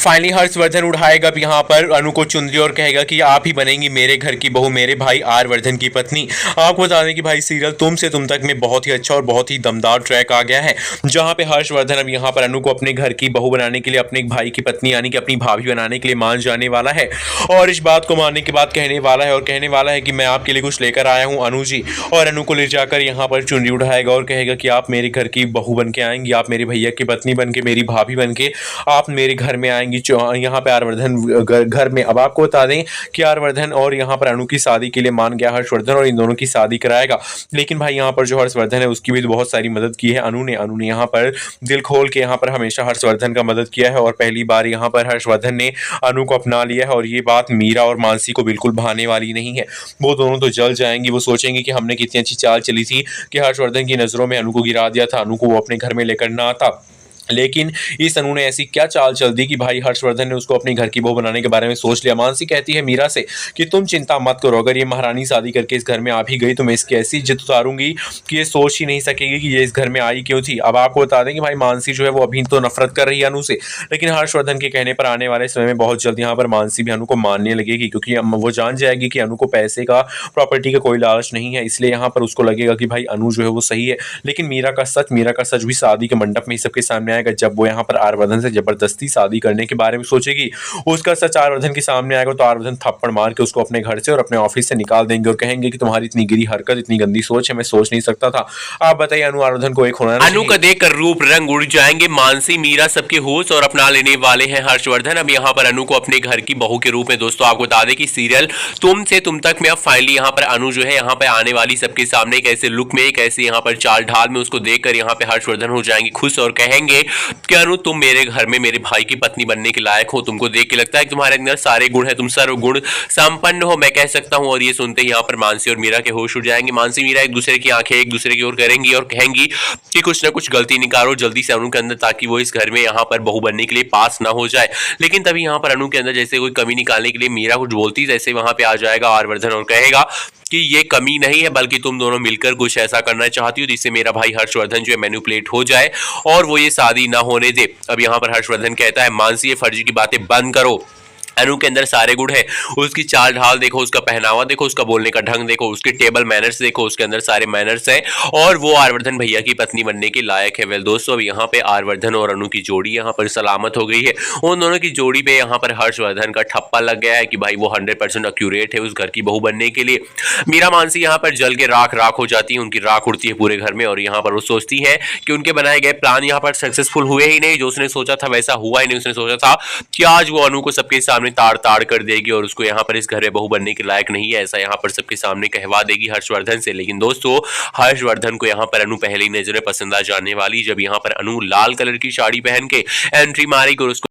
Finally Harshvardhan उठाएगा अब यहाँ पर अनु को चुनरी और कहेगा कि आप ही बनेंगी मेरे घर की बहू, मेरे भाई आर्यवर्धन की पत्नी। आपको बता दें कि भाई सीरियल तुम से तुम तक में बहुत ही अच्छा और बहुत ही दमदार ट्रैक आ गया है, जहां पे हर्षवर्धन अब यहाँ पर अनु को अपने घर की बहू बनाने के लिए, अपने भाई की पत्नी यानी कि अपनी भाभी बनाने के लिए मान जाने वाला है। और इस बात को मानने के बाद कहने वाला है और कहने वाला है कि मैं आपके लिए कुछ लेकर आया हूँ अनु जी। और अनु को ले जाकर यहाँ पर चुनरी उठाएगा और कहेगा कि आप मेरे घर की बहू बन के आएंगी, आप मेरे भैया की पत्नी बन के, मेरी भाभी बन के आप मेरे घर में आएंगी। यहाँ पे आर्यवर्धन घर में। अब आपको बता दें कि आर्यवर्धन और यहाँ पर अनु की शादी के लिए मान गया हर्षवर्धन और इन दोनों की शादी कराएगा। लेकिन भाई यहाँ पर जो हर्षवर्धन है उसकी भी तो बहुत सारी मदद की है अनु ने यहाँ पर दिल खोल के यहाँ पर हमेशा हर्षवर्धन का मदद किया है। और पहली बार यहाँ पर हर्षवर्धन ने अनु को अपना लिया है और ये बात मीरा और मानसी को बिल्कुल भाने वाली नहीं है। वो दोनों तो जल जाएंगी, वो सोचेंगे कि हमने कितनी अच्छी चाल चली थी कि हर्षवर्धन की नजरों में अनु को गिरा दिया था, अनु को वो अपने घर में लेकर ना आता। लेकिन इस अनु ने ऐसी क्या चाल चल दी कि भाई हर्षवर्धन ने उसको अपनी घर की बहू बनाने के बारे में सोच लिया। मानसी कहती है मीरा से कि तुम चिंता मत करो, अगर ये महारानी शादी करके इस घर में आ भी गई तो मैं इसकी ऐसी इज्जत उतारूंगी कि ये सोच ही नहीं सकेगी कि ये इस घर में आई क्यों थी। अब आपको बता दें कि भाई मानसी जो है वो अभी तो नफरत कर रही है अनु से, लेकिन हर्षवर्धन के कहने पर आने वाले समय में बहुत जल्द यहाँ पर मानसी भी अनु को मानने लगेगी, क्योंकि वो जान जाएगी कि अनु को पैसे का, प्रॉपर्टी का कोई लालच नहीं है। इसलिए यहाँ पर उसको लगेगा कि भाई अनु जो है वो सही है। लेकिन मीरा का सच भी शादी के मंडप में ही सबके सामने आएगा, जब वो यहाँ पर आर्यवर्धन से जबरदस्ती शादी करने के बारे में सोचेगी। उसका सच आर्यवर्धन के सामने आएगा तो आर्यवर्धन थप्पड़ मार के उसको अपने घर से और अपने ऑफिस से निकाल देंगे और कहेंगे कि तुम्हारी इतनी गिरी हरकत, इतनी गंदी सोच है, मैं सोच नहीं सकता था। आप बताइए अनु आर्यवर्धन को एक होना नहीं। अनु का देखकर रूप रंग उड़ जाएंगे मानसी मीरा सबके होश और अपना लेने वाले हैं हर्षवर्धन। अब यहाँ पर अनु को अपने घर की बहू के रूप में। दोस्तों आपको बता दें कि सीरियल तुम से तुम तक में अब फाइनली यहाँ पर अनु जो है यहाँ पे आने वाली सबके सामने एक ऐसे लुक में, एक ऐसे यहाँ पर चाल ढाल में उसको देखकर यहाँ पे हर्षवर्धन हो जाएंगे खुश और कहेंगे कि अनु तुम मेरे घर में मेरे भाई की पत्नी बनने के लायक हो, तुमको देख के लगता है कि तुम्हारे अंदर सारे गुण है, तुम सर्व गुण संपन्न हो, मैं कह सकता हूँ। और ये सुनते ही यहाँ पर मानसी और मीरा के होश उड़ जाएंगे। मानसी मीरा एक दूसरे की आंखें एक दूसरे की ओर करेंगी और कहेंगी कि कुछ ना कुछ गलती निकालो जल्दी से अनु के अंदर, ताकि वो इस घर में यहाँ पर बहू बनने के लिए पास ना हो जाए। लेकिन तभी यहाँ पर अनु के अंदर जैसे कोई कमी निकालने के लिए मीरा कुछ बोलती, जैसे वहां पे आ जाएगा आर्यवर्धन और कहेगा कि ये कमी नहीं है, बल्कि तुम दोनों मिलकर कुछ ऐसा करना चाहती हो जिससे मेरा भाई हर्षवर्धन जो है मैनिपुलेट हो जाए और वो ये शादी ना होने दे। अब यहाँ पर हर्षवर्धन कहता है मानसी ये फर्जी की बातें बंद करो, अनु के अंदर सारे गुण है, उसकी चाल ढाल देखो, उसका पहनावा देखो, उसका बोलने का ढंग देखो, उसके टेबल मैनर्स देखो, उसके अंदर सारे मैनर्स हैं और वो आर्यवर्धन भैया की पत्नी बनने के लायक है। वेल दोस्तों अब यहाँ पे आर्यवर्धन और अनु की जोड़ी यहाँ पर सलामत हो गई है। उन दोनों की जोड़ी पे यहाँ पर हर्षवर्धन का ठप्पा लग गया है कि भाई वो 100% एक्यूरेट है उस घर की बहू बनने के लिए। मीरा मानसी यहाँ पर जल के राख राख हो जाती है, उनकी राख उड़ती है पूरे घर में और यहाँ पर वो सोचती है कि उनके बनाए गए प्लान यहाँ पर सक्सेसफुल हुए ही नहीं, जो उसने सोचा था वैसा हुआ ही नहीं। उसने सोचा था कि आज वो अनु को सबके सामने ताड़ ताड़ कर देगी और उसको यहाँ पर इस घर में बहू बनने के लायक नहीं है, ऐसा यहाँ पर सबके सामने कहवा देगी हर्षवर्धन से। लेकिन दोस्तों हर्षवर्धन को यहाँ पर अनु पहली नजर में पसंद आ जाने वाली, जब यहाँ पर अनु लाल कलर की साड़ी पहन के एंट्री मारेगी और उसको